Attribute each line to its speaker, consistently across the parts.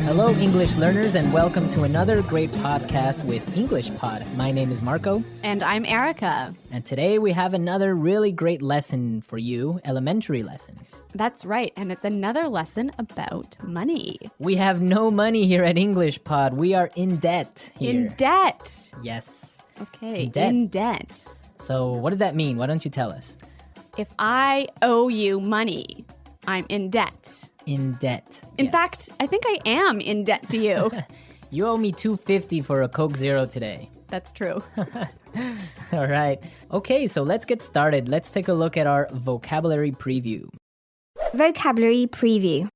Speaker 1: Hello, English learners, and welcome to another great podcast with English Pod. My name is Marco.
Speaker 2: And I'm Erica.
Speaker 1: And today we have another really great lesson for you, elementary lesson.
Speaker 2: That's right, and it's another lesson about money.
Speaker 1: We have no money here at English Pod. We are in debt here.
Speaker 2: In debt.
Speaker 1: Yes.
Speaker 2: Okay,
Speaker 1: In debt.
Speaker 2: In debt.
Speaker 1: So what does that mean? Why don't you tell us?
Speaker 2: If I owe you money, I'm in debt.
Speaker 1: In debt.
Speaker 2: In
Speaker 1: yes.
Speaker 2: fact, I think I am in debt to you.
Speaker 1: You owe me $2.50 for a Coke Zero today.
Speaker 2: That's true.
Speaker 1: All right. Okay, so let's get started. Let's take a look at our vocabulary preview.
Speaker 3: Vocabulary preview.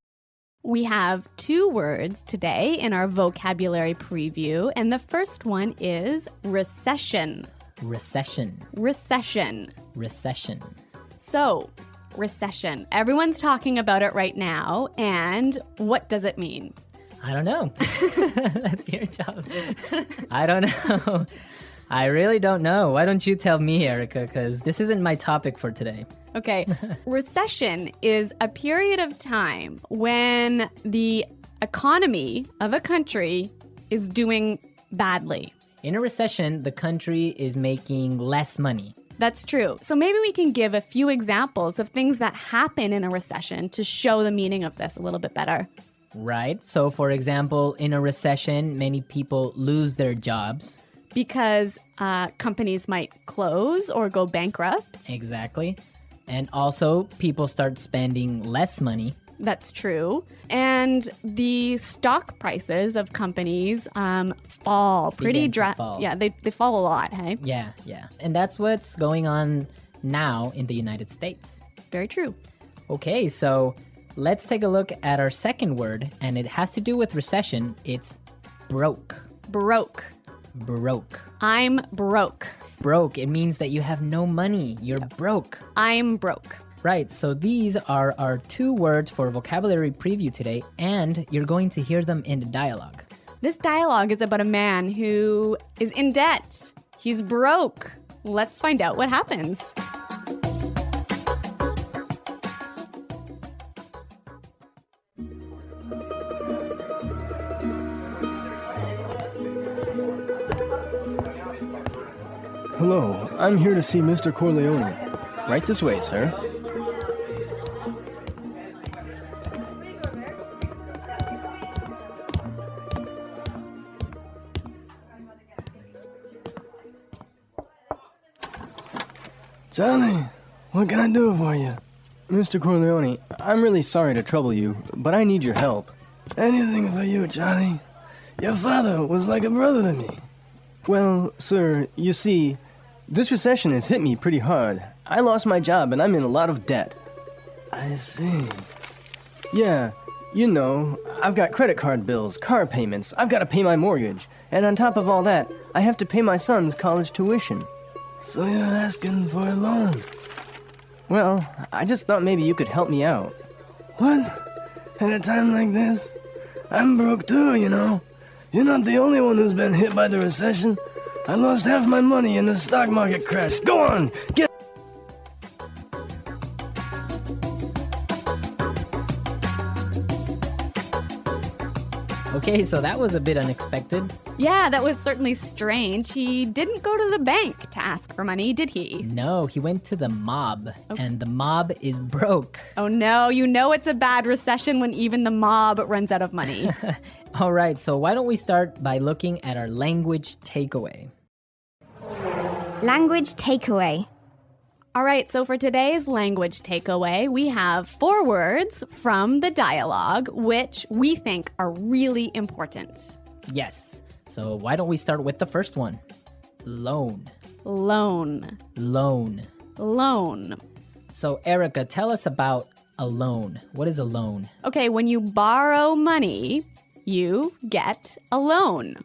Speaker 2: We have 2 words today in our vocabulary preview, and the first one is recession.
Speaker 1: Recession.
Speaker 2: Recession.
Speaker 1: Recession.
Speaker 2: So, recession. Everyone's talking about it right now, and what does it mean?
Speaker 1: I don't know. That's your job. I don't know. I really don't know. Why don't you tell me, Erica, because this isn't my topic for today.
Speaker 2: Okay, recession is a period of time when the economy of a country is doing badly.
Speaker 1: In a recession, the country is making less money.
Speaker 2: That's true. So maybe we can give a few examples of things that happen in a recession to show the meaning of this a little bit better.
Speaker 1: Right. So, for example, in a recession, many people lose their jobs.
Speaker 2: Because companies might close or go bankrupt.
Speaker 1: Exactly. And also, people start spending less money.
Speaker 2: That's true. And the stock prices of companies fall pretty
Speaker 1: fall.
Speaker 2: Yeah, they fall a lot, hey?
Speaker 1: Yeah. And that's what's going on now in the United States.
Speaker 2: Very true.
Speaker 1: Okay, so let's take a look at our second word, and it has to do with recession. It's broke.
Speaker 2: Broke.
Speaker 1: Broke.
Speaker 2: I'm broke.
Speaker 1: Broke, it means that you have no money. You're broke.
Speaker 2: I'm broke.
Speaker 1: Right, so these are our 2 words for vocabulary preview today, and you're going to hear them in the dialogue.
Speaker 2: This dialogue is about a man who is in debt. He's broke. Let's find out what happens.
Speaker 4: Hello, I'm here to see Mr. Corleone. Right this way, sir. Johnny, what can I do for you? Mr. Corleone, I'm really sorry to trouble you, but I need your help. Anything for you, Johnny. Your father was like a brother to me. Well, sir, you see, this recession has hit me pretty hard. I lost my job and I'm in a lot of debt. I see. Yeah, you know, I've got credit card bills, car payments, I've got to pay my mortgage. And on top of all that, I have to pay my son's college tuition. So you're asking for a loan? Well, I just thought maybe you could help me out. What? At a time like this? I'm broke too, you know. You're not the only one who's been hit by the recession. I lost half my money in the stock market crash. Go on, get...
Speaker 1: Okay, so that was a bit unexpected.
Speaker 2: Yeah, that was certainly strange. He didn't go to the bank to ask for money, did he?
Speaker 1: No, he went to the mob, and the mob is broke.
Speaker 2: Oh no, you know it's a bad recession when even the mob runs out of money.
Speaker 1: All right, so why don't we start by looking at our language takeaway?
Speaker 3: Language takeaway.
Speaker 2: All right, so for today's language takeaway, we have 4 words from the dialogue, which we think are really important.
Speaker 1: Yes, so why don't we start with the first one? Loan.
Speaker 2: Loan.
Speaker 1: Loan.
Speaker 2: Loan.
Speaker 1: So Erica, tell us about a loan. What is a loan?
Speaker 2: Okay, when you borrow money, you get a loan.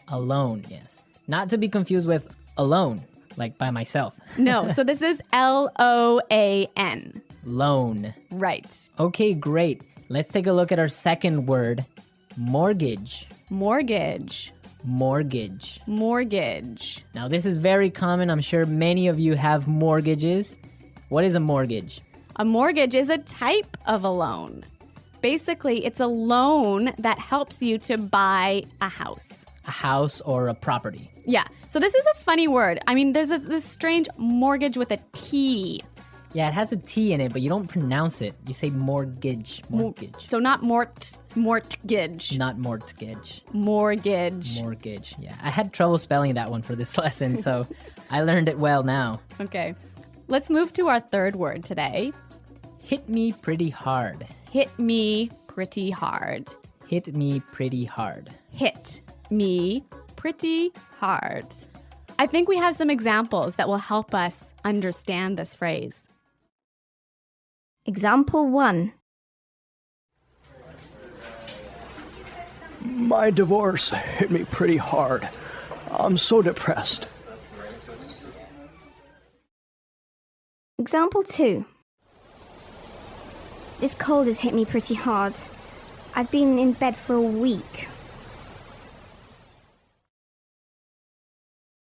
Speaker 1: A loan, yes. Not to be confused with alone, like by myself.
Speaker 2: No, so this is L-O-A-N.
Speaker 1: Loan.
Speaker 2: Right.
Speaker 1: Okay, great. Let's take a look at our second word, mortgage.
Speaker 2: Mortgage.
Speaker 1: Mortgage.
Speaker 2: Mortgage.
Speaker 1: Now, this is very common. I'm sure many of you have mortgages. What is a mortgage?
Speaker 2: A mortgage is a type of a loan. Basically, it's a loan that helps you to buy a house.
Speaker 1: A house or a property.
Speaker 2: Yeah. So this is a funny word. I mean, there's this strange mortgage with a T.
Speaker 1: Yeah, it has a T in it, but you don't pronounce it. You say mortgage. Mortgage.
Speaker 2: So not mortgage.
Speaker 1: Not mortgage.
Speaker 2: Mortgage.
Speaker 1: Mortgage. Yeah. I had trouble spelling that one for this lesson, so I learned it well now.
Speaker 2: Okay. Let's move to our third word today.
Speaker 1: Hit me pretty hard.
Speaker 2: Hit me pretty hard.
Speaker 1: Hit me pretty hard.
Speaker 2: Hit me pretty hard. I think we have some examples that will help us understand this phrase.
Speaker 3: Example 1.
Speaker 4: My divorce hit me pretty hard. I'm so depressed.
Speaker 3: Example 2. This cold has hit me pretty hard. I've been in bed for a week.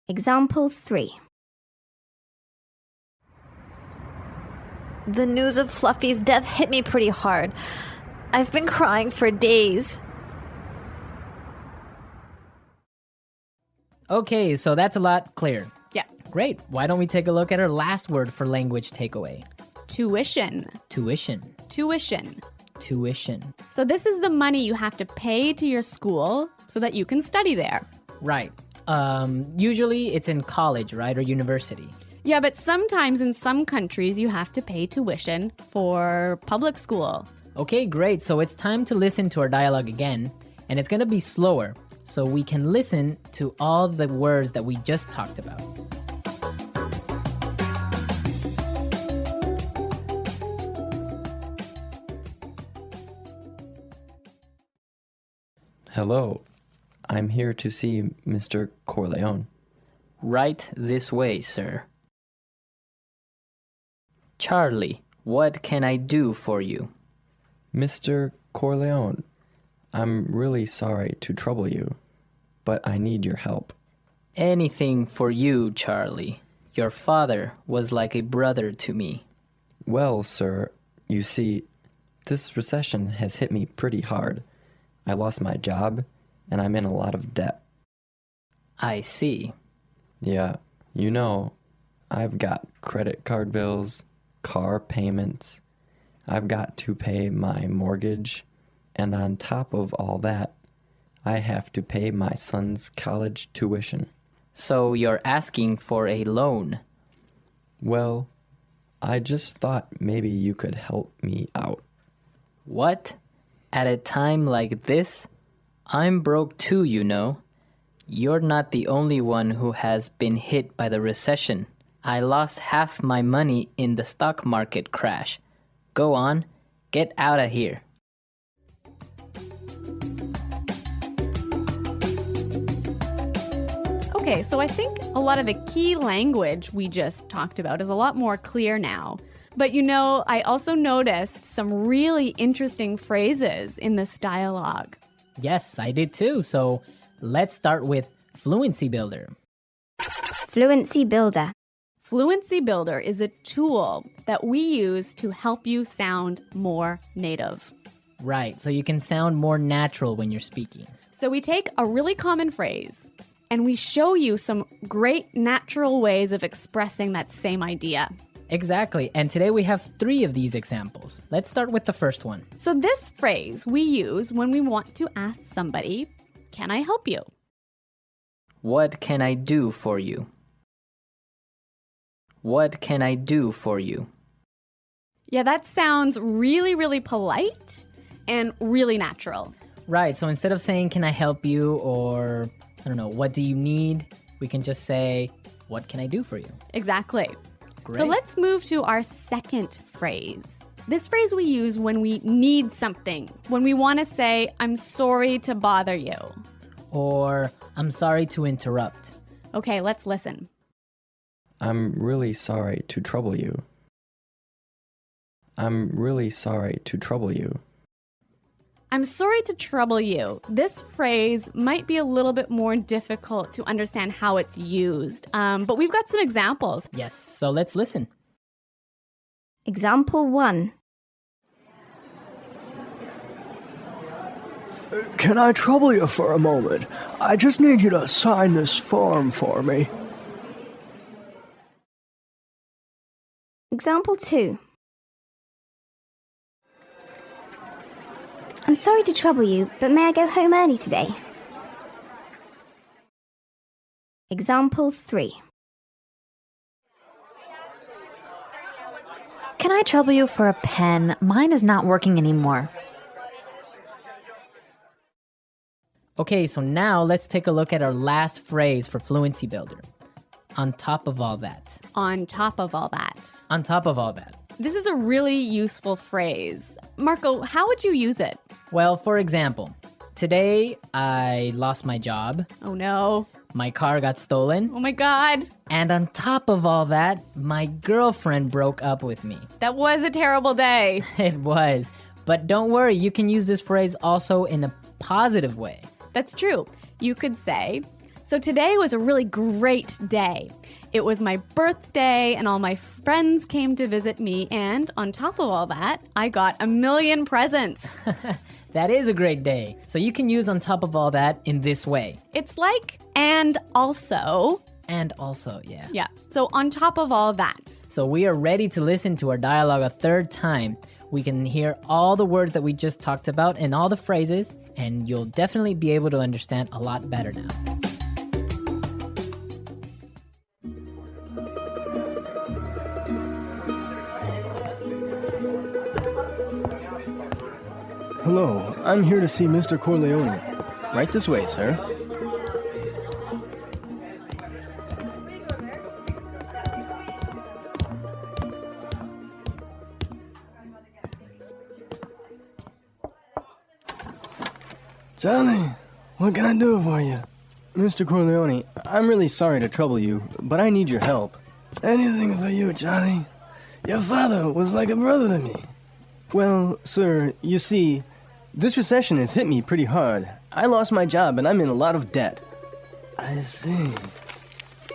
Speaker 3: Example 3.
Speaker 5: The news of Fluffy's death hit me pretty hard. I've been crying for days.
Speaker 1: Okay, so that's a lot clearer.
Speaker 2: Yeah.
Speaker 1: Great. Why don't we take a look at our last word for language takeaway?
Speaker 2: Tuition.
Speaker 1: Tuition.
Speaker 2: Tuition.
Speaker 1: Tuition.
Speaker 2: So this is the money you have to pay to your school so that you can study there.
Speaker 1: Right. Usually it's in college, right, or university.
Speaker 2: Yeah, but sometimes in some countries you have to pay tuition for public school.
Speaker 1: Okay, great. So it's time to listen to our dialogue again, and it's going to be slower so we can listen to all the words that we just talked about.
Speaker 6: Hello, I'm here to see Mr. Corleone.
Speaker 1: Right this way, sir. Charlie, what can I do for you?
Speaker 6: Mr. Corleone, I'm really sorry to trouble you, but I need your help.
Speaker 1: Anything for you, Charlie. Your father was like a brother to me.
Speaker 6: Well, sir, you see, this recession has hit me pretty hard. I lost my job, and I'm in a lot of debt.
Speaker 1: I see.
Speaker 6: Yeah, you know, I've got credit card bills, car payments. I've got to pay my mortgage, and on top of all that, I have to pay my son's college tuition.
Speaker 1: So you're asking for a loan?
Speaker 6: Well, I just thought maybe you could help me out.
Speaker 1: What? At a time like this? I'm broke too, you know. You're not the only one who has been hit by the recession. I lost half my money in the stock market crash. Go on, get out of here.
Speaker 2: Okay, so I think a lot of the key language we just talked about is a lot more clear now. But you know, I also noticed some really interesting phrases in this dialogue.
Speaker 1: Yes, I did too. So let's start with Fluency Builder.
Speaker 3: Fluency Builder.
Speaker 2: Fluency Builder is a tool that we use to help you sound more native.
Speaker 1: Right, so you can sound more natural when you're speaking.
Speaker 2: So we take a really common phrase and we show you some great natural ways of expressing that same idea.
Speaker 1: Exactly, and today we have 3 of these examples. Let's start with the first one.
Speaker 2: So this phrase we use when we want to ask somebody, "Can I help you?"
Speaker 1: What can I do for you? What can I do for you?
Speaker 2: Yeah, that sounds really, really polite and really natural.
Speaker 1: Right, so instead of saying, can I help you, or, I don't know, what do you need? We can just say, what can I do for you?
Speaker 2: Exactly.
Speaker 1: Great.
Speaker 2: So let's move to our second phrase. This phrase we use when we need something, when we want to say, I'm sorry to bother you.
Speaker 1: Or, I'm sorry to interrupt.
Speaker 2: Okay, let's listen.
Speaker 6: I'm really sorry to trouble you. I'm really sorry to trouble you.
Speaker 2: I'm sorry to trouble you. This phrase might be a little bit more difficult to understand how it's used, but we've got some examples.
Speaker 1: Yes, so let's listen.
Speaker 3: Example 1.
Speaker 4: Can I trouble you for a moment? I just need you to sign this form for me.
Speaker 3: Example 2. I'm sorry to trouble you, but may I go home early today? Example 3.
Speaker 5: Can I trouble you for a pen? Mine is not working anymore.
Speaker 1: Okay, so now let's take a look at our last phrase for Fluency Builder. On top of all that.
Speaker 2: On top of all that.
Speaker 1: On top of all that.
Speaker 2: This is a really useful phrase. Marco, how would you use it?
Speaker 1: Well, for example, today I lost my job,
Speaker 2: Oh no.
Speaker 1: my car got stolen,
Speaker 2: Oh my God.
Speaker 1: and on top of all that, my girlfriend broke up with me.
Speaker 2: That was a terrible day.
Speaker 1: It was. But don't worry, you can use this phrase also in a positive way.
Speaker 2: That's true. You could say, so today was a really great day. It was my birthday and all my friends came to visit me, and on top of all that, I got 1,000,000 presents.
Speaker 1: That is a great day. So you can use on top of all that in this way.
Speaker 2: It's like, and also.
Speaker 1: And also, yeah.
Speaker 2: Yeah, so on top of all that.
Speaker 1: So we are ready to listen to our dialogue a third time. We can hear all the words that we just talked about and all the phrases, and you'll definitely be able to understand a lot better now.
Speaker 4: Hello, I'm here to see Mr. Corleone. Right this way, sir. Johnny, what can I do for you? Mr. Corleone, I'm really sorry to trouble you, but I need your help. Anything for you, Johnny. Your father was like a brother to me. Well, sir, you see, this recession has hit me pretty hard. I lost my job and I'm in a lot of debt. I see.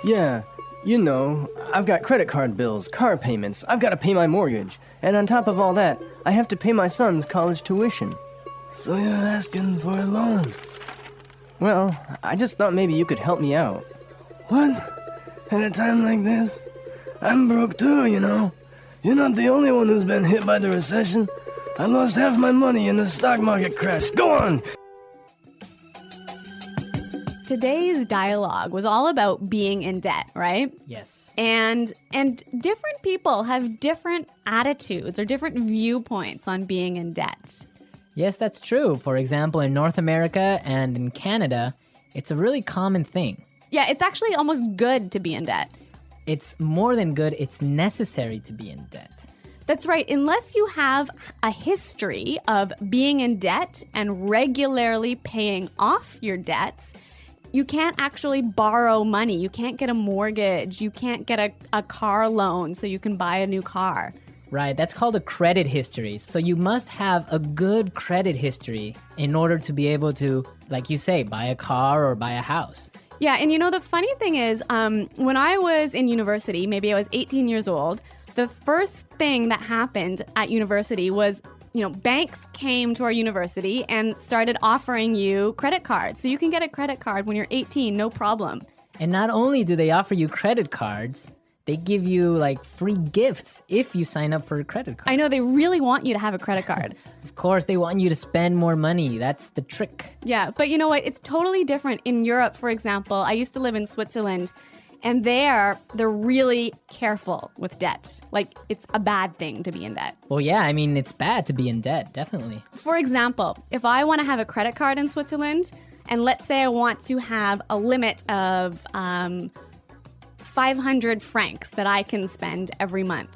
Speaker 4: Yeah, you know, I've got credit card bills, car payments, I've got to pay my mortgage, and on top of all that, I have to pay my son's college tuition. So you're asking for a loan? Well, I just thought maybe you could help me out. What? At a time like this? I'm broke too, you know. You're not the only one who's been hit by the recession. I lost half my money in the stock market crash. Go on!
Speaker 2: Today's dialogue was all about being in debt, right?
Speaker 1: Yes.
Speaker 2: And different people have different attitudes or different viewpoints on being in debt.
Speaker 1: Yes, that's true. For example, in North America and in Canada, it's a really common thing.
Speaker 2: Yeah, it's actually almost good to be in debt.
Speaker 1: It's more than good, it's necessary to be in debt.
Speaker 2: That's right. Unless you have a history of being in debt and regularly paying off your debts, you can't actually borrow money. You can't get a mortgage. You can't get a car loan so you can buy a new car.
Speaker 1: Right, that's called a credit history. So you must have a good credit history in order to be able to, like you say, buy a car or buy a house.
Speaker 2: Yeah, and you know, the funny thing is, when I was in university, maybe I was 18 years old, the first thing that happened at university was, banks came to our university and started offering you credit cards. So you can get a credit card when you're 18, no problem.
Speaker 1: And not only do they offer you credit cards, they give you like free gifts if you sign up for a credit card.
Speaker 2: I know, they really want you to have a credit card.
Speaker 1: Of course, they want you to spend more money. That's the trick.
Speaker 2: Yeah, but you know what? It's totally different. In Europe, for example, I used to live in Switzerland, and they're really careful with debt. Like, it's a bad thing to be in debt.
Speaker 1: Well, yeah, I mean, it's bad to be in debt, definitely.
Speaker 2: For example, if I want to have a credit card in Switzerland, and let's say I want to have a limit of 500 francs that I can spend every month,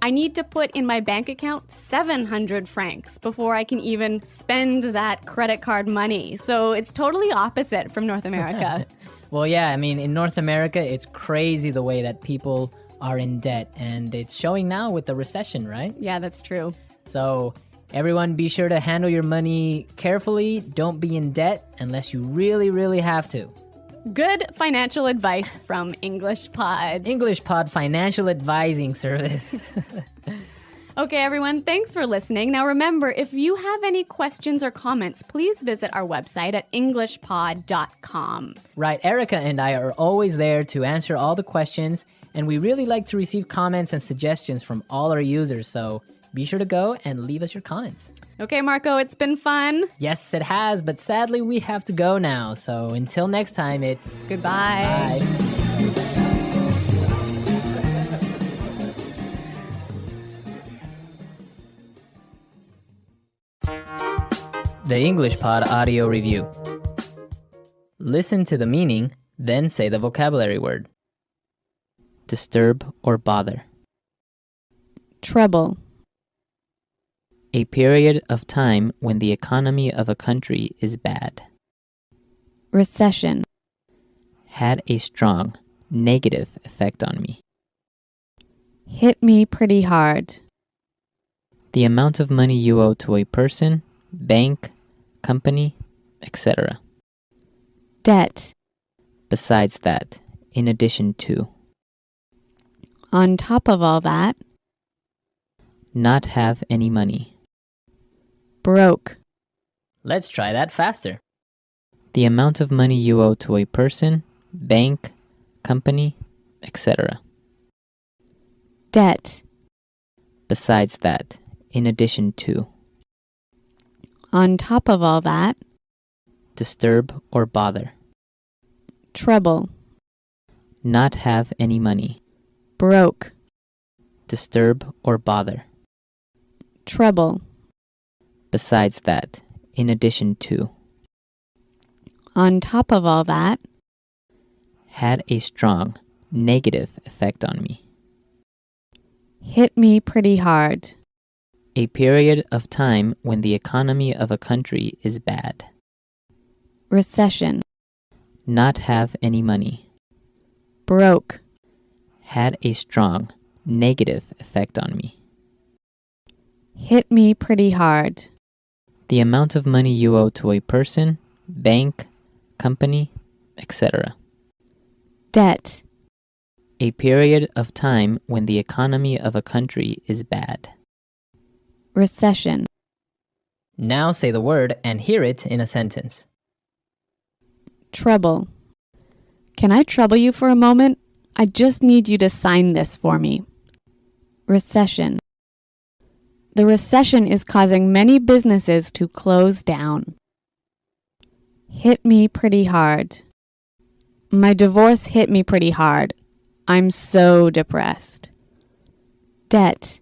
Speaker 2: I need to put in my bank account 700 francs before I can even spend that credit card money. So it's totally opposite from North America.
Speaker 1: Well, yeah, I mean, in North America, it's crazy the way that people are in debt, and it's showing now with the recession, right?
Speaker 2: Yeah, that's true.
Speaker 1: So Everyone, be sure to handle your money carefully. Don't be in debt unless you really, really have to.
Speaker 2: Good financial advice from English Pod.
Speaker 1: English Pod Financial Advising Service.
Speaker 2: Okay, everyone, thanks for listening. Now remember, if you have any questions or comments, please visit our website at englishpod.com.
Speaker 1: Right, Erica and I are always there to answer all the questions, and we really like to receive comments and suggestions from all our users, so be sure to go and leave us your comments.
Speaker 2: Okay, Marco, it's been fun.
Speaker 1: Yes, it has, but sadly we have to go now, so until next time, it's
Speaker 2: Goodbye.
Speaker 1: bye. The English Pod Audio Review. Listen to the meaning, then say the vocabulary word. Disturb or bother.
Speaker 2: Trouble.
Speaker 1: A period of time when the economy of a country is bad.
Speaker 2: Recession.
Speaker 1: Had a strong negative effect on me.
Speaker 2: Hit me pretty hard.
Speaker 1: The amount of money you owe to a person, bank, company, etc.
Speaker 2: Debt.
Speaker 1: Besides that, in addition to.
Speaker 2: On top of all that,
Speaker 1: Not have any money.
Speaker 2: broke.
Speaker 1: Let's try that faster. The amount of money you owe to a person, bank, company, etc.
Speaker 2: Debt.
Speaker 1: Besides that, in addition to.
Speaker 2: On top of all that,
Speaker 1: Disturb or bother.
Speaker 2: trouble.
Speaker 1: Not have any money.
Speaker 2: Broke.
Speaker 1: Disturb or bother.
Speaker 2: Trouble.
Speaker 1: Besides that, in addition to.
Speaker 2: On top of all that,
Speaker 1: Had a strong negative effect on me.
Speaker 2: hit me pretty hard.
Speaker 1: A period of time when the economy of a country is bad.
Speaker 2: Recession.
Speaker 1: Not have any money.
Speaker 2: Broke.
Speaker 1: Had a strong negative effect on me.
Speaker 2: Hit me pretty hard.
Speaker 1: The amount of money you owe to a person, bank, company, etc.
Speaker 2: Debt.
Speaker 1: A period of time when the economy of a country is bad.
Speaker 2: Recession.
Speaker 1: Now say the word and hear it in a sentence.
Speaker 2: Trouble. Can I trouble you for a moment? I just need you to sign this for me. Recession. The recession is causing many businesses to close down. Hit me pretty hard. My divorce hit me pretty hard. I'm so depressed. Debt.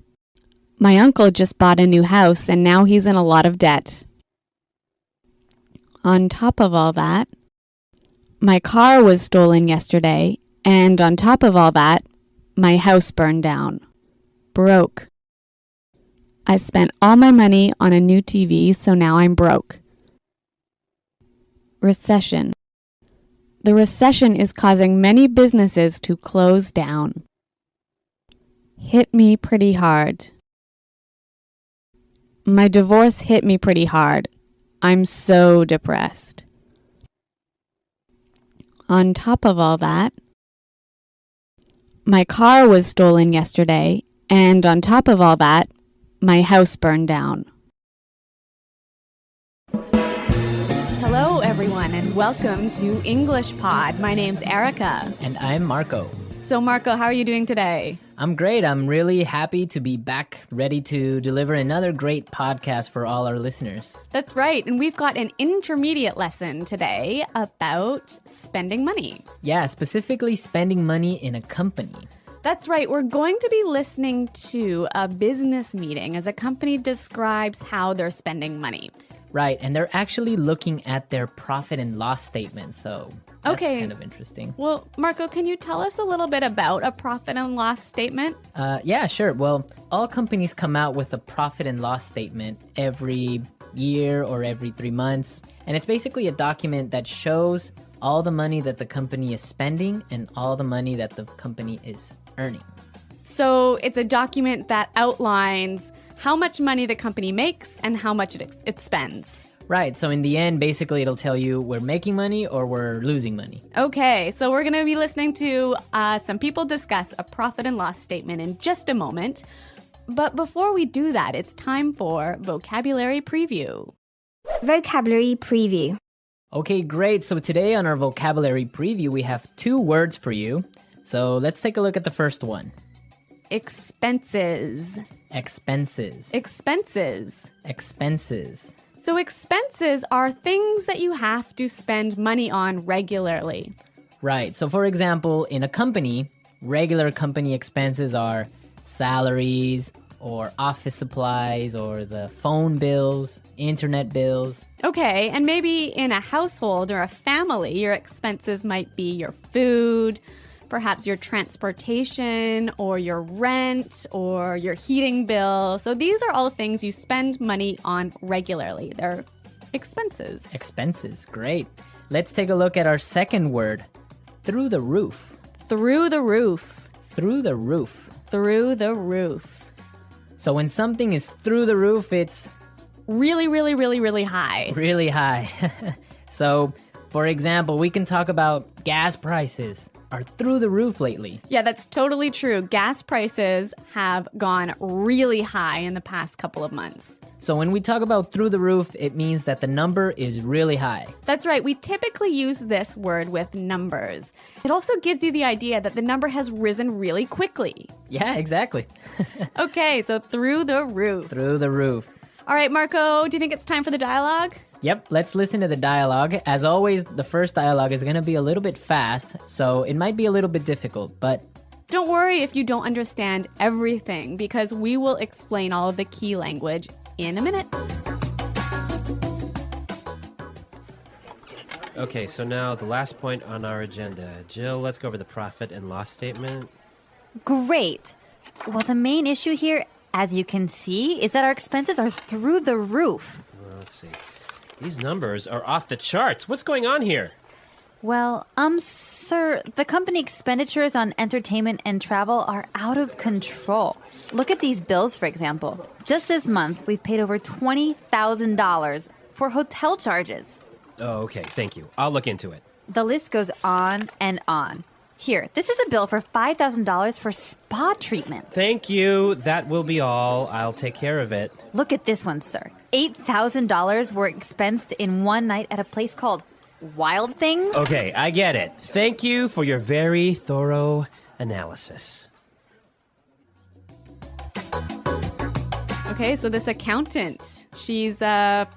Speaker 2: My uncle just bought a new house and now he's in a lot of debt. On top of all that, my car was stolen yesterday, and on top of all that, my house burned down. Broke. I spent all my money on a new TV, so now I'm broke. Recession. The recession is causing many businesses to close down. Hit me pretty hard. My divorce hit me pretty hard. I'm so depressed. On top of all that, my car was stolen yesterday, and on top of all that, my house burned down. Hello, everyone, and welcome to English Pod. My name's Erica.
Speaker 1: And I'm Marco.
Speaker 2: So, Marco, how are you doing today?
Speaker 1: I'm great. I'm really happy to be back, ready to deliver another great podcast for all our listeners.
Speaker 2: That's right, and we've got an intermediate lesson today about spending money.
Speaker 1: Yeah, specifically spending money in a company.
Speaker 2: That's right. We're going to be listening to a business meeting as a company describes how they're spending money.
Speaker 1: Right, and they're actually looking at their profit and loss statement, so that's kind of interesting.
Speaker 2: Well, Marco, can you tell us a little bit about a profit and loss statement?
Speaker 1: Yeah, sure. Well, all companies come out with a profit and loss statement every year or every 3 months, and it's basically a document that shows all the money that the company is spending and all the money that the company is earning.
Speaker 2: So it's a document that outlines how much money the company makes and how much it spends.
Speaker 1: Right, so in the end, basically it'll tell you we're making money or we're losing money.
Speaker 2: Okay, so we're going to be listening to some people discuss a profit and loss statement in just a moment. But before we do that, it's time for vocabulary preview.
Speaker 3: Vocabulary preview.
Speaker 1: Okay, great. So today on our vocabulary preview, we have 2 words for you. So let's take a look at the first one.
Speaker 2: Expenses.
Speaker 1: Expenses.
Speaker 2: Expenses.
Speaker 1: Expenses.
Speaker 2: So expenses are things that you have to spend money on regularly.
Speaker 1: Right. So for example, in a company, regular company expenses are salaries or office supplies or the phone bills, internet bills.
Speaker 2: Okay, and maybe in a household or a family, your expenses might be your food, perhaps your transportation or your rent or your heating bill. So these are all things you spend money on regularly. They're expenses.
Speaker 1: Expenses. Great. Let's take a look at our second word. Through the roof.
Speaker 2: Through the roof.
Speaker 1: Through the roof.
Speaker 2: Through the roof.
Speaker 1: So when something is through the roof, it's
Speaker 2: really, really, really, really high.
Speaker 1: really high. So, for example, we can talk about gas prices are through the roof lately.
Speaker 2: Yeah, that's totally true. Gas prices have gone really high in the past couple of months.
Speaker 1: So when we talk about through the roof, it means that the number is really high.
Speaker 2: That's right. We typically use this word with numbers. It also gives you the idea that the number has risen really quickly.
Speaker 1: Yeah, exactly.
Speaker 2: Okay, so through the roof.
Speaker 1: Through the roof.
Speaker 2: All right, Marco, do you think it's time for the dialogue?
Speaker 1: Yep, let's listen to the dialogue. As always, the first dialogue is going to be a little bit fast, so it might be a little bit difficult, but
Speaker 2: don't worry if you don't understand everything, because we will explain all of the key language in a minute.
Speaker 7: Okay, so now the last point on our agenda. Jill, let's go over the profit and loss statement.
Speaker 5: Great. Well, the main issue here, as you can see, is that our expenses are through the roof.
Speaker 7: Well, let's see. These numbers are off the charts. What's going on here?
Speaker 5: Well, sir, the company expenditures on entertainment and travel are out of control. Look at these bills, for example. Just this month, we've paid over $20,000 for hotel charges.
Speaker 7: Oh, okay, thank you. I'll look into it.
Speaker 5: The list goes on and on. Here, this is a bill for $5,000 for spa treatments.
Speaker 7: Thank you. That will be all. I'll take care of it.
Speaker 5: Look at this one, sir. $8,000 were expensed in one night at a place called Wild Things.
Speaker 7: Okay, I get it. Thank you for your very thorough analysis.
Speaker 2: Okay, so this accountant, she's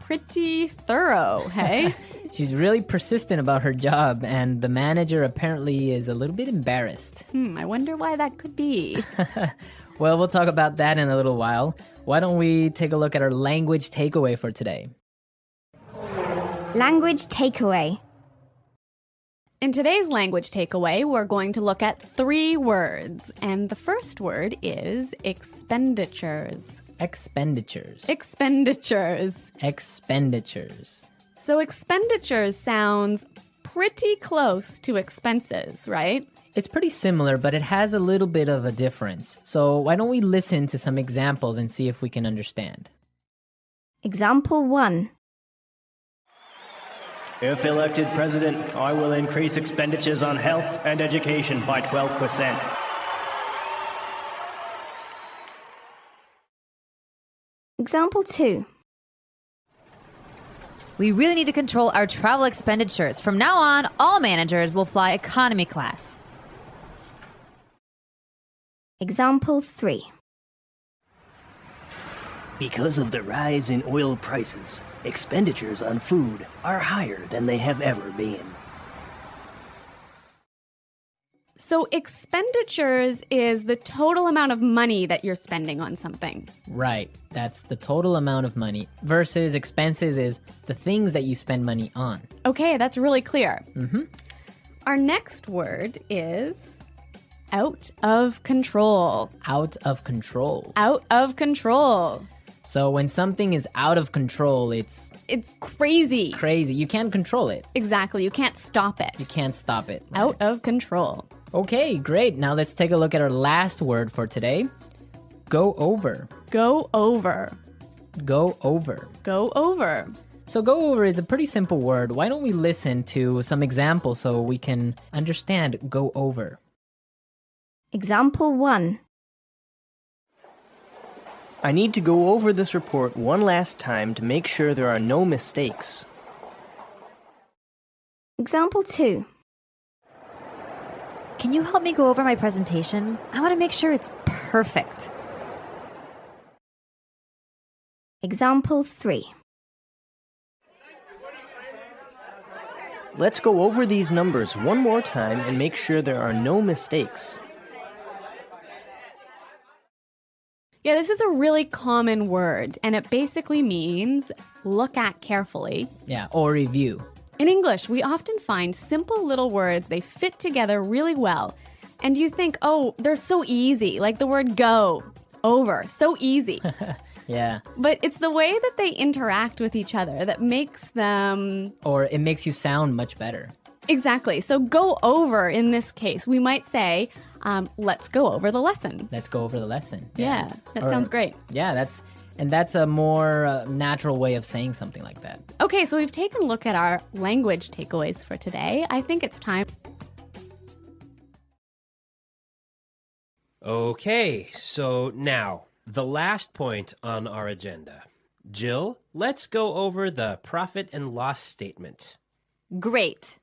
Speaker 2: pretty thorough, hey?
Speaker 1: she's really persistent about her job, and the manager apparently is a little bit embarrassed.
Speaker 2: I wonder why that could be.
Speaker 1: Well, we'll talk about that in a little while. Why don't we take a look at our language takeaway for today?
Speaker 3: Language takeaway.
Speaker 2: In today's language takeaway, we're going to look at 3 words. And the first word is expenditures.
Speaker 1: Expenditures.
Speaker 2: Expenditures.
Speaker 1: Expenditures.
Speaker 2: So expenditures sounds pretty close to expenses, right?
Speaker 1: It's pretty similar, but it has a little bit of a difference. So why don't we listen to some examples and see if we can understand?
Speaker 3: Example 1.
Speaker 8: If elected president, I will increase expenditures on health and education by 12%.
Speaker 3: Example 2.
Speaker 5: We really need to control our travel expenditures. From now on, all managers will fly economy class.
Speaker 3: Example 3.
Speaker 8: Because of the rise in oil prices, expenditures on food are higher than they have ever been.
Speaker 2: So expenditures is the total amount of money that you're spending on something.
Speaker 1: Right, that's the total amount of money versus expenses is the things that you spend money on.
Speaker 2: Okay, that's really clear. Our next word is out of control.
Speaker 1: Out of control.
Speaker 2: Out of control.
Speaker 1: So when something is out of control, it's
Speaker 2: crazy.
Speaker 1: Crazy. You can't control it.
Speaker 2: Exactly. You can't stop it.
Speaker 1: You can't stop it.
Speaker 2: Out of control.
Speaker 1: Okay, great. Now let's take a look at our last word for today. Go over.
Speaker 2: Go over.
Speaker 1: Go over.
Speaker 2: Go over.
Speaker 1: So go over is a pretty simple word. Why don't we listen to some examples so we can understand go over?
Speaker 3: Example 1.
Speaker 8: I need to go over this report one last time to make sure there are no mistakes.
Speaker 3: Example 2.
Speaker 5: Can you help me go over my presentation? I want to make sure it's perfect.
Speaker 3: Example 3.
Speaker 8: Let's go over these numbers one more time and make sure there are no mistakes.
Speaker 2: Yeah, this is a really common word, and it basically means look at carefully.
Speaker 1: Yeah, or review.
Speaker 2: In English, we often find simple little words, they fit together really well. And you think, oh, they're so easy, like the word go, over, so easy.
Speaker 1: Yeah.
Speaker 2: But it's the way that they interact with each other that makes them...
Speaker 1: Or it makes you sound much better.
Speaker 2: Exactly. So go over in this case, we might say, let's go over the lesson.
Speaker 1: Let's go over the lesson.
Speaker 2: Yeah, that
Speaker 1: Or-
Speaker 2: sounds great.
Speaker 1: Yeah, that's a more natural way of saying something like that.
Speaker 2: Okay, so we've taken a look at our language takeaways for today. I think it's time.
Speaker 7: Okay, so now, the last point on our agenda. Jill, let's go over the profit and loss statement.
Speaker 5: Great.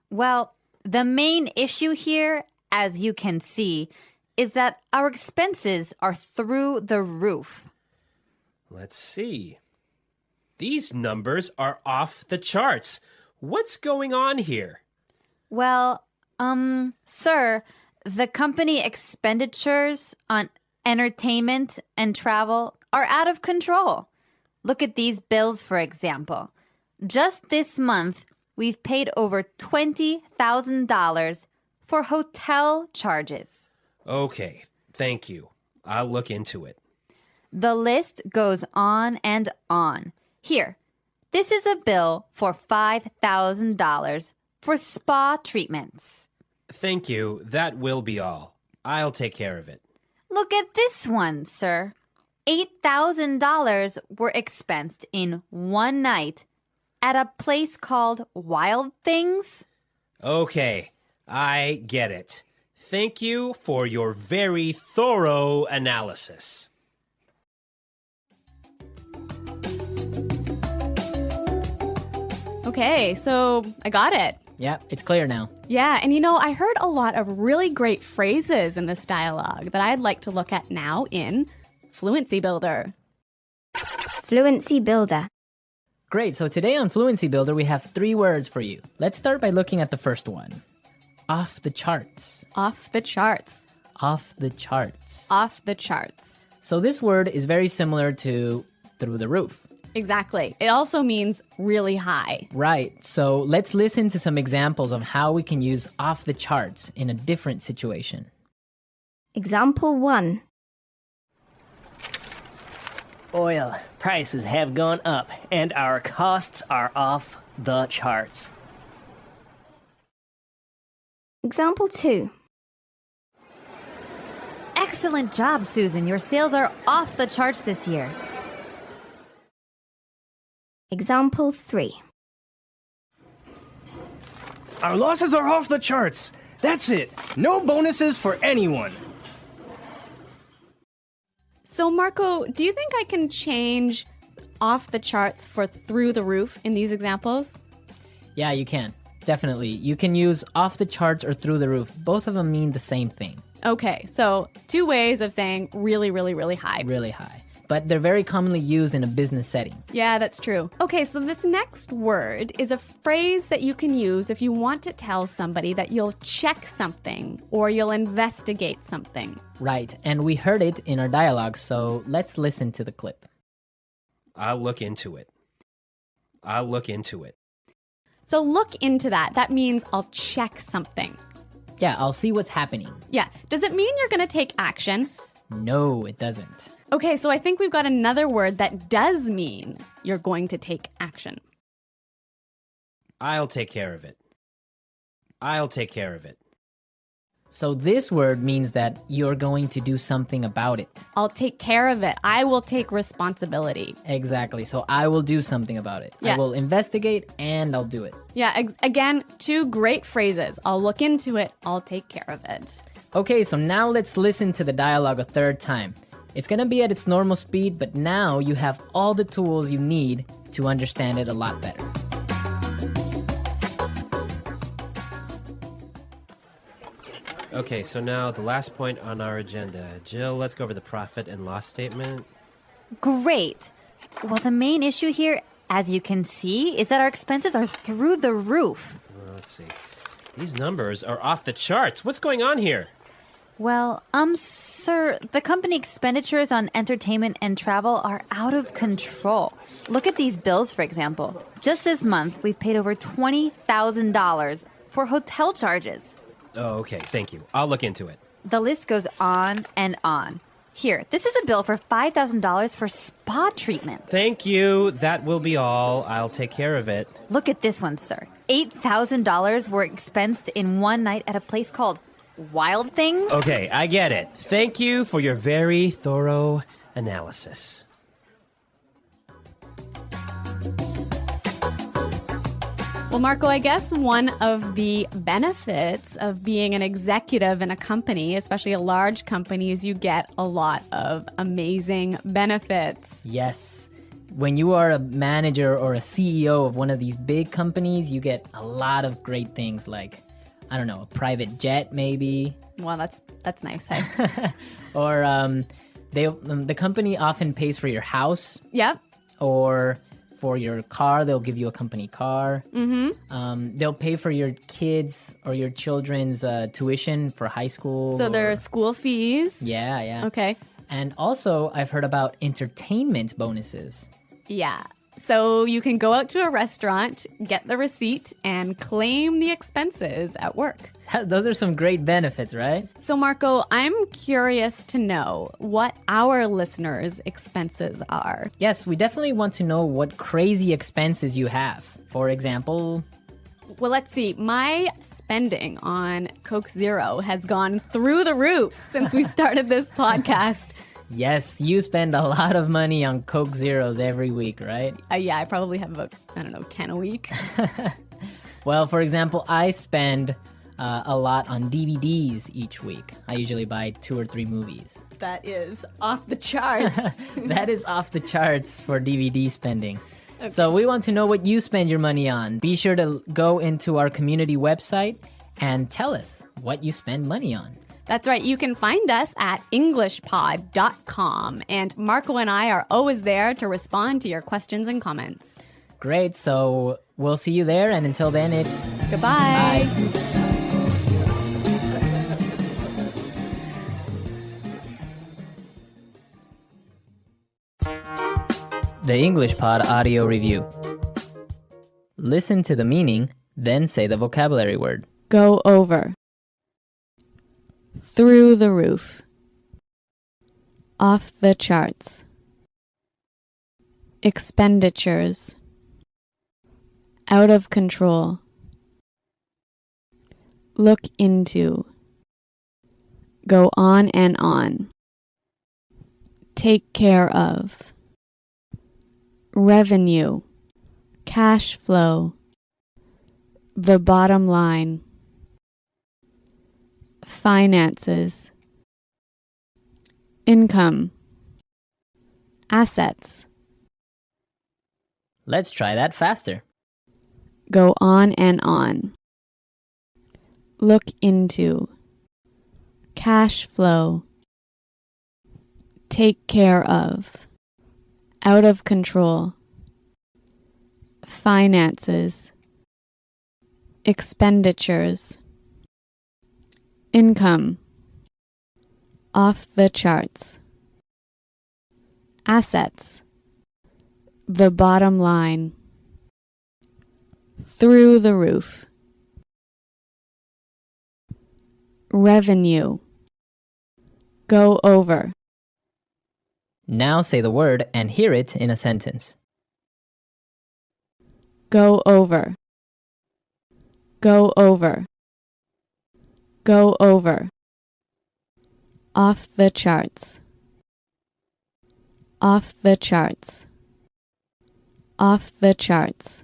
Speaker 5: Well, the main issue here, as you can see, is that our expenses are through the roof.
Speaker 7: Let's see. These numbers are off the charts. What's going on here?
Speaker 5: Well, sir, the company expenditures on entertainment and travel are out of control. Look at these bills, for example. Just this month, we've paid over $20,000 for hotel charges.
Speaker 7: Okay, thank you. I'll look into it.
Speaker 5: The list goes on and on. Here, this is a bill for $5,000 for spa treatments.
Speaker 7: Thank you. That will be all. I'll take care of it.
Speaker 5: Look at this one, sir. $8,000 were expensed in one night at a place called Wild Things.
Speaker 7: Okay, I get it. Thank you for your very thorough analysis.
Speaker 2: Okay, so I got it.
Speaker 1: Yeah, it's clear now.
Speaker 2: Yeah, and I heard a lot of really great phrases in this dialogue that I'd like to look at now in Fluency Builder.
Speaker 3: Fluency Builder.
Speaker 1: Great, so today on Fluency Builder, we have 3 words for you. Let's start by looking at the first one. Off the charts.
Speaker 2: Off the charts.
Speaker 1: Off the charts.
Speaker 2: Off the charts.
Speaker 1: So this word is very similar to through the roof.
Speaker 2: Exactly. It also means really high.
Speaker 1: Right, so let's listen to some examples of how we can use off the charts in a different situation.
Speaker 3: Example 1.
Speaker 8: Oil prices have gone up and our costs are off the charts.
Speaker 3: Example 2.
Speaker 5: Excellent job, Susan. Your sales are off the charts this year.
Speaker 3: Example 3.
Speaker 4: Our losses are off the charts. That's it. No bonuses for anyone.
Speaker 2: So, Marco, do you think I can change off the charts for through the roof in these examples?
Speaker 1: Yeah, you can. Definitely. You can use off the charts or through the roof. Both of them mean the same thing.
Speaker 2: Okay, so 2 ways of saying really, really, really high.
Speaker 1: Really high. But they're very commonly used in a business setting.
Speaker 2: Yeah, that's true. Okay, so this next word is a phrase that you can use if you want to tell somebody that you'll check something or you'll investigate something.
Speaker 1: Right, and we heard it in our dialogue, so let's listen to the clip.
Speaker 7: I'll look into it. I'll look into it.
Speaker 2: So look into that. That means I'll check something.
Speaker 1: Yeah, I'll see what's happening.
Speaker 2: Yeah. Does it mean you're going to take action?
Speaker 1: No, it doesn't.
Speaker 2: Okay, so I think we've got another word that does mean you're going to take action.
Speaker 7: I'll take care of it. I'll take care of it.
Speaker 1: So this word means that you're going to do something about it.
Speaker 2: I'll take care of it. I will take responsibility.
Speaker 1: Exactly. So I will do something about it.
Speaker 2: Yeah.
Speaker 1: I will investigate and I'll do it.
Speaker 2: Yeah, again, two great phrases. I'll look into it. I'll take care of it.
Speaker 1: Okay, so now let's listen to the dialogue a third time. It's going to be at its normal speed, but now you have all the tools you need to understand it a lot better.
Speaker 7: Okay, so now the last point on our agenda. Jill, let's go over the profit and loss statement.
Speaker 5: Great. Well, the main issue here, as you can see, is that our expenses are through the roof.
Speaker 7: Well, let's see. These numbers are off the charts. What's going on here?
Speaker 5: Well, sir, the company expenditures on entertainment and travel are out of control. Look at these bills, for example. Just this month, we've paid over $20,000 for hotel charges.
Speaker 7: Oh, okay. Thank you. I'll look into it.
Speaker 5: The list goes on and on. Here, this is a bill for $5,000 for spa treatments.
Speaker 7: Thank you. That will be all. I'll take care of it.
Speaker 5: Look at this one, sir. $8,000 were expensed in one night at a place called Wild Things.
Speaker 7: Okay, I get it. Thank you for your very thorough analysis.
Speaker 2: Well, Marco, I guess one of the benefits of being an executive in a company, especially a large company, is you get a lot of amazing benefits.
Speaker 1: Yes. When you are a manager or a CEO of one of these big companies, you get a lot of great things like, I don't know, a private jet maybe.
Speaker 2: Well, that's nice. Hey?
Speaker 1: Or the company often pays for your house.
Speaker 2: Yep.
Speaker 1: Or for your car, they'll give you a company car.
Speaker 2: Mm-hmm.
Speaker 1: They'll pay for your kids or your children's tuition for high school.
Speaker 2: So there are school fees.
Speaker 1: Yeah, yeah.
Speaker 2: Okay.
Speaker 1: And also, I've heard about entertainment bonuses.
Speaker 2: Yeah. So you can go out to a restaurant, get the receipt, and claim the expenses at work.
Speaker 1: Those are some great benefits, right?
Speaker 2: So, Marco, I'm curious to know what our listeners' expenses are.
Speaker 1: Yes, we definitely want to know what crazy expenses you have. For example,
Speaker 2: Well, let's see. My spending on Coke Zero has gone through the roof since we started this podcast.
Speaker 1: yes, you spend a lot of money on Coke Zeros every week, right?
Speaker 2: Yeah, I probably have about, 10 a week.
Speaker 1: Well, for example, I spend a lot on DVDs each week. I usually buy 2 or 3 movies.
Speaker 2: That is off the charts.
Speaker 1: That is off the charts for DVD spending. Okay. So we want to know what you spend your money on. Be sure to go into our community website and tell us what you spend money on.
Speaker 2: That's right. You can find us at englishpod.com. And Marco and I are always there to respond to your questions and comments.
Speaker 1: Great. So we'll see you there. And until then, it's
Speaker 2: goodbye.
Speaker 1: Bye. The English Pod Audio Review. Listen to the meaning, then say the vocabulary word.
Speaker 2: Go over. Through the roof. Off the charts. Expenditures. Out of control. Look into. Go on and on. Take care of. Revenue. Cash flow. The bottom line. Finances. Income. Assets.
Speaker 1: Let's try that faster.
Speaker 2: Go on and on. Look into. Cash flow. Take care of. Out of control. Finances. Expenditures. Income. Off the charts. Assets. The bottom line. Through the roof. Revenue. Go over.
Speaker 1: Now say the word and hear it in a sentence.
Speaker 2: Go over. Go over. Go over. Off the charts. Off the charts. Off the charts.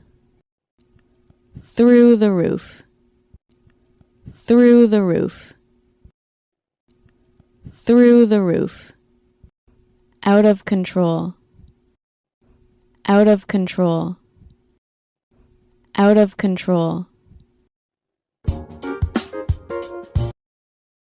Speaker 2: Through the roof. Through the roof. Through the roof. Out of control. Out of control. Out of control.